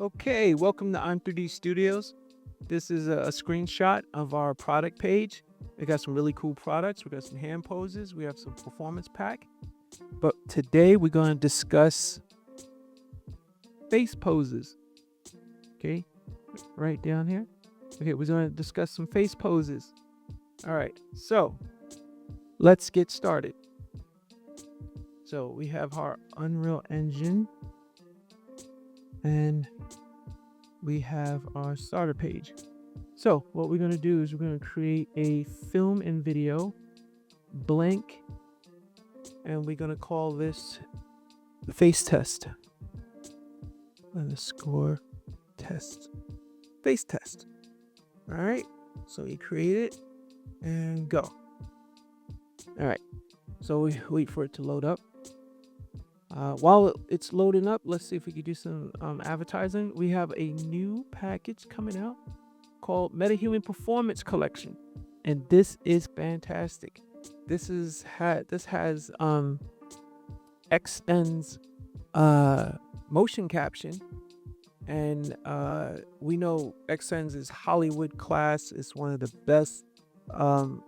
Okay, welcome to I'm 3D Studios. This is a screenshot of our product page. We got some really cool products. We got some hand poses. We have some performance pack. But today we're going to discuss face poses. Okay, right down here. Okay, we're going to discuss some face poses. All right, so let's get started. So we have our Unreal Engine and we have our starter page. So what we're going to do is we're going to create a film and video blank, and we're going to call this face test underscore test face test. All right, so we create it and go. All right, so we wait for it to load up. While it's loading up, let's see if we can do some advertising. We have a new package coming out called MetaHuman Performance Collection, and this is fantastic. This has extends motion caption, and we know Xsens is Hollywood class. It's one of the best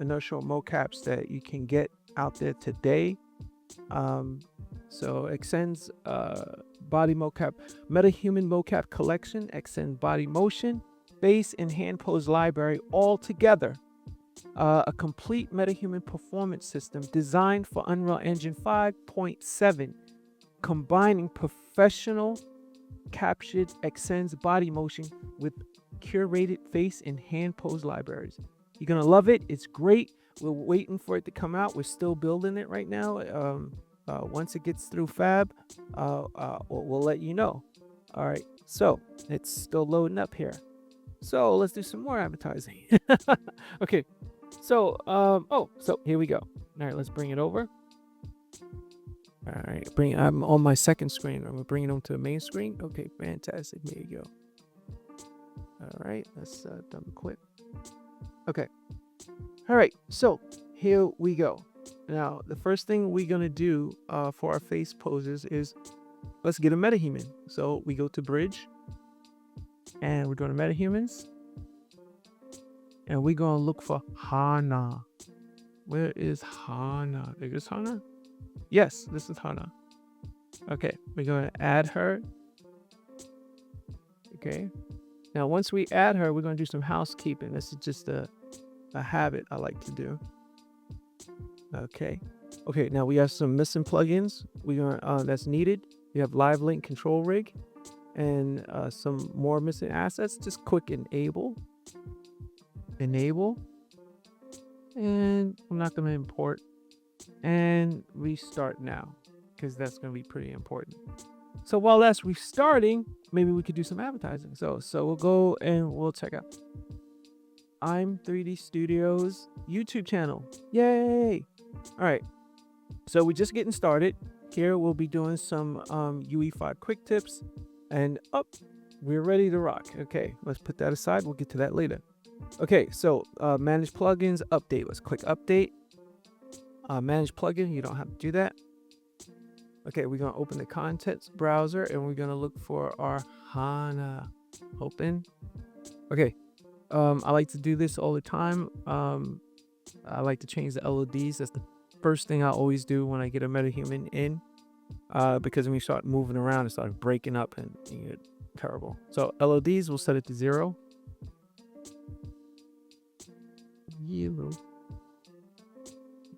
inertial mocaps that you can get out there today. So Xsens body mocap, MetaHuman mocap collection, Xsens body motion, face and hand pose library, all together. A complete MetaHuman performance system designed for Unreal Engine 5.7, combining professional captured Xsens body motion with curated face and hand pose libraries. You're gonna love it. It's great. We're waiting for it to come out. We're still building it right now. Once it gets through fab, we'll let you know. All right, so it's still loading up here. So let's do some more advertising. Okay, so so here we go. All right, let's bring it over. All right, I'm on my second screen. I'm gonna bring it onto the main screen. Okay, fantastic. There you go. All right, let's double click. Okay. All right, so here we go. Now, the first thing we're gonna do for our face poses is let's get a MetaHuman. So we go to Bridge, and we're going to MetaHumans, and we're gonna look for Hana. Where is Hana? Is this Hana? Yes, this is Hana. Okay, we're gonna add her. Okay. Now, once we add her, we're gonna do some housekeeping. This is just a habit I like to do. Okay. Now we have some missing plugins that's needed. We have Live Link Control Rig and some more missing assets. Just click enable, and I'm not going to import, and restart now because that's going to be pretty important. So while that's restarting, maybe we could do some advertising. So we'll go and we'll check out I'm 3D Studios YouTube channel. Yay! All right, so we're just getting started. Here we'll be doing some UE5 quick tips, and we're ready to rock. Okay, let's put that aside. We'll get to that later. Okay, so manage plugins, update. Let's click update. Manage plugin, you don't have to do that. Okay, we're gonna open the contents browser and we're gonna look for our Hana. Open. Okay, I like to do this all the time. I like to change the LODs. That's the first thing I always do when I get a MetaHuman in, because when you start moving around, it starts breaking up and you get terrible. So LODs, we'll set it to 0. Yellow.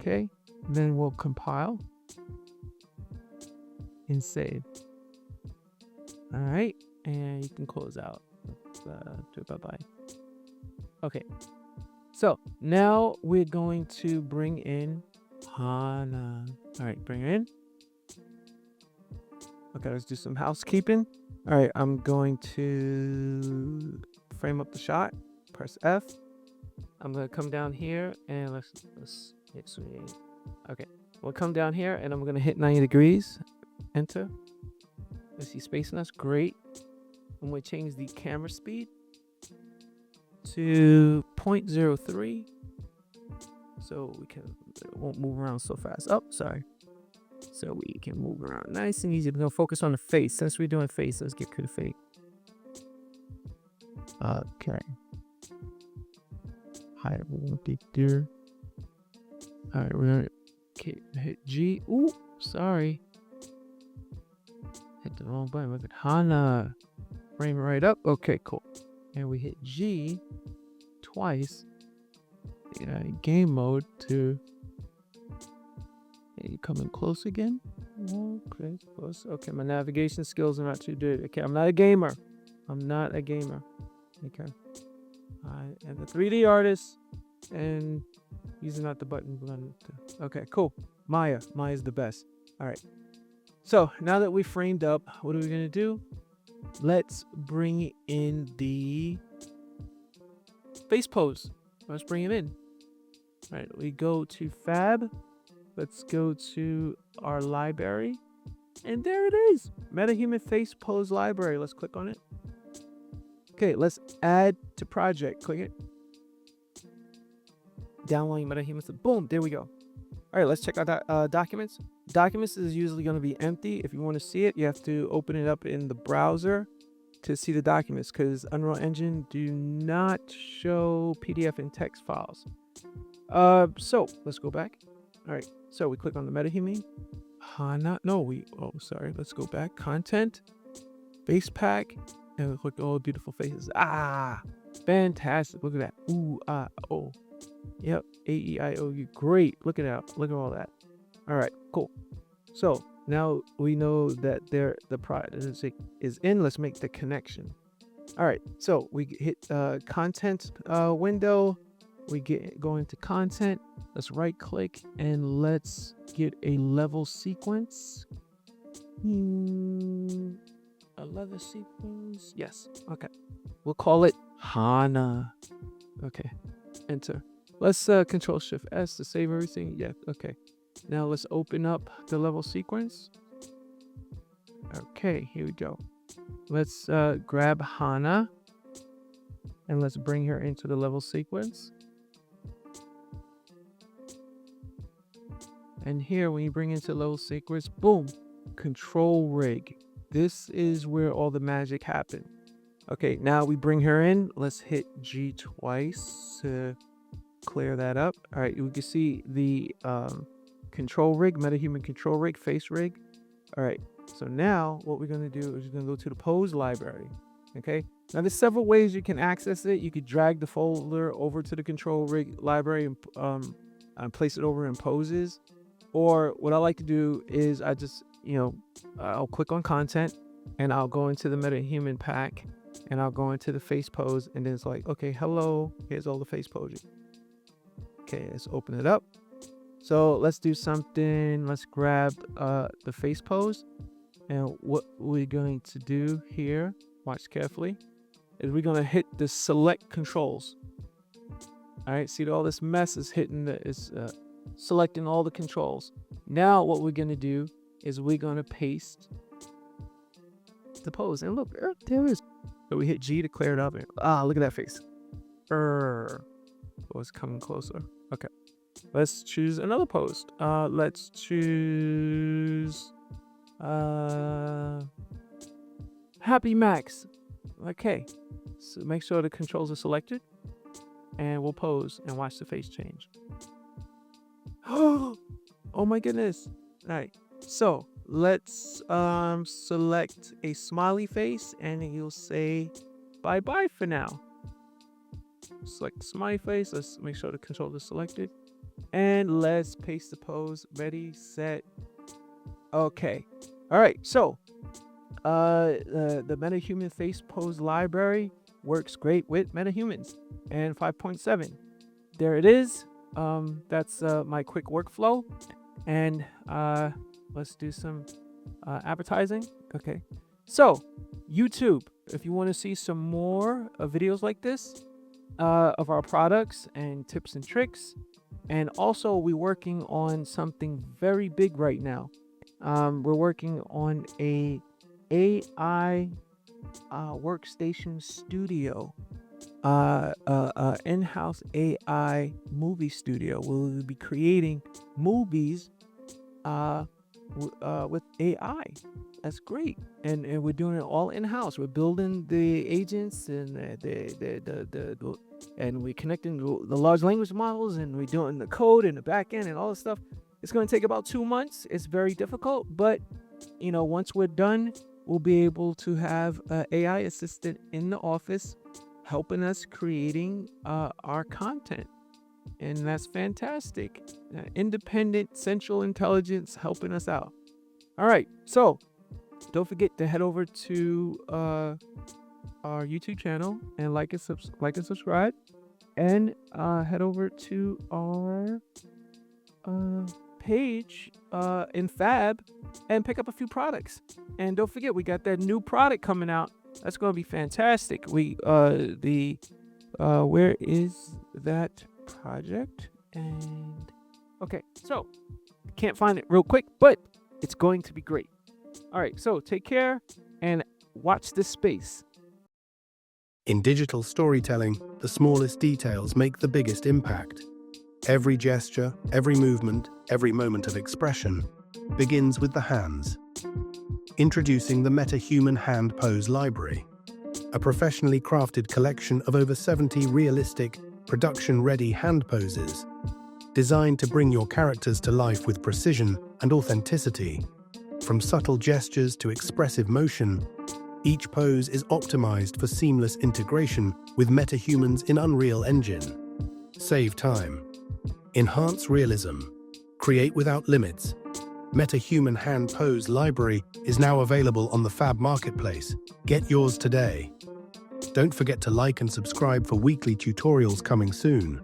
Okay, then we'll compile and save. All right, and you can close out. Do bye-bye. Okay, so now we're going to bring in Hana. All right, bring her in. Okay, let's do some housekeeping. All right, I'm going to frame up the shot. Press F. I'm gonna come down here and let's hit swing. Okay, we'll come down here and I'm gonna hit 90 degrees. Enter. Let's see spacing. That's great. I'm gonna change the camera speed to 0.03, so it won't move around so fast. Oh, sorry. So we can move around nice and easy. We're gonna focus on the face. Since we're doing face, let's get rid of face. Okay. Hi, everyone. There. All right, we're gonna hit G. Ooh, sorry. Hit the wrong button. Look at Hana. Frame it right up. Okay, cool. And we hit G twice. Game mode to. You coming close again? Okay, close. Okay, my navigation skills are not too good. Okay, I'm not a gamer. Okay. And the 3D artist, and using out the button. Okay, cool. Maya's the best. All right. So now that we framed up, what are we gonna do? Let's bring in the face pose. Let's bring it in. All right, we go to Fab. Let's go to our library. And there it is. MetaHuman Face Pose Library. Let's click on it. Okay, let's add to project. Click it. Downloading MetaHumans. Boom, there we go. All right, let's check out that documents. Documents is usually going to be empty. If you want to see it, you have to open it up in the browser to see the documents, because Unreal Engine do not show PDF and text files. So let's go back. All right, so we click on the MetaHuman. Let's go back. Content, face pack, and we click all beautiful faces. Fantastic. Look at that. Ooh, oh. Yep, A-E-I-O-U. Great. Look at that. Look at all that. All right, cool. So now we know that the product is in. Let's make the connection. All right, so we hit content window. We go into content. Let's right click and let's get a level sequence. A level sequence. Yes. Okay. We'll call it Hana. Okay. Enter. Let's Control Shift S to save everything. Yeah. Okay. Now let's open up the level sequence. Okay. Here we go. Let's grab Hana and let's bring her into the level sequence. And here, when you bring into level sequence, boom, control rig. This is where all the magic happened. Okay, now we bring her in. Let's hit G twice to clear that up. All right, we can see the control rig, MetaHuman control rig, face rig. All right, so now what we're gonna do is we're gonna go to the pose library. Okay, now there's several ways you can access it. You could drag the folder over to the control rig library and place it over in poses. Or what I like to do is I just, I'll click on content and I'll go into the MetaHuman pack and I'll go into the face pose, and then it's like, okay, hello, here's all the face poses. Okay, let's open it up. So let's do something. Let's grab the face pose, and what we're going to do here, watch carefully, is we're going to hit the select controls. All right, see all this mess is hitting selecting all the controls. Now what we're going to do is we're going to paste the pose, and look, there it is. So we hit G to clear it up. Look at that face. It's coming closer. Okay, let's choose another pose. Let's choose Happy Max. Okay, so make sure the controls are selected, and we'll pose and watch the face change. Oh my goodness. All right, so let's select a smiley face, and you'll say bye-bye for now. Select smiley face. Let's make sure the control is selected, and let's paste the pose. Ready, set, okay. All right, so the MetaHuman Face Pose Library works great with MetaHumans and 5.7. There it is. That's my quick workflow, and let's do some advertising. Okay, so YouTube, if you want to see some more videos like this of our products and tips and tricks, and also we're working on something very big right now. We're working on a AI workstation studio, in-house AI movie studio. We'll be creating movies with AI. That's great, and we're doing it all in house. We're building the agents and and we're connecting the large language models, and we're doing the code and the back end and all this stuff. It's going to take about 2 months. It's very difficult, but once we're done, we'll be able to have an AI assistant in the office helping us creating our content. And that's fantastic. Independent central intelligence helping us out. All right. So don't forget to head over to our YouTube channel and like and subscribe, and head over to our page in Fab and pick up a few products. And don't forget, we got that new product coming out. That's going to be fantastic. Where is that project? And okay, so can't find it real quick, but it's going to be great. All right, so take care and watch this space. In digital storytelling, the smallest details make the biggest impact. Every gesture, every movement, every moment of expression begins with the hands. Introducing the MetaHuman Hand Pose Library, a professionally crafted collection of over 70 realistic, production-ready hand poses, designed to bring your characters to life with precision and authenticity. From subtle gestures to expressive motion, each pose is optimized for seamless integration with MetaHumans in Unreal Engine. Save time. Enhance realism. Create without limits. MetaHuman Hand Pose Library is now available on the Fab Marketplace. Get yours today. Don't forget to like and subscribe for weekly tutorials coming soon.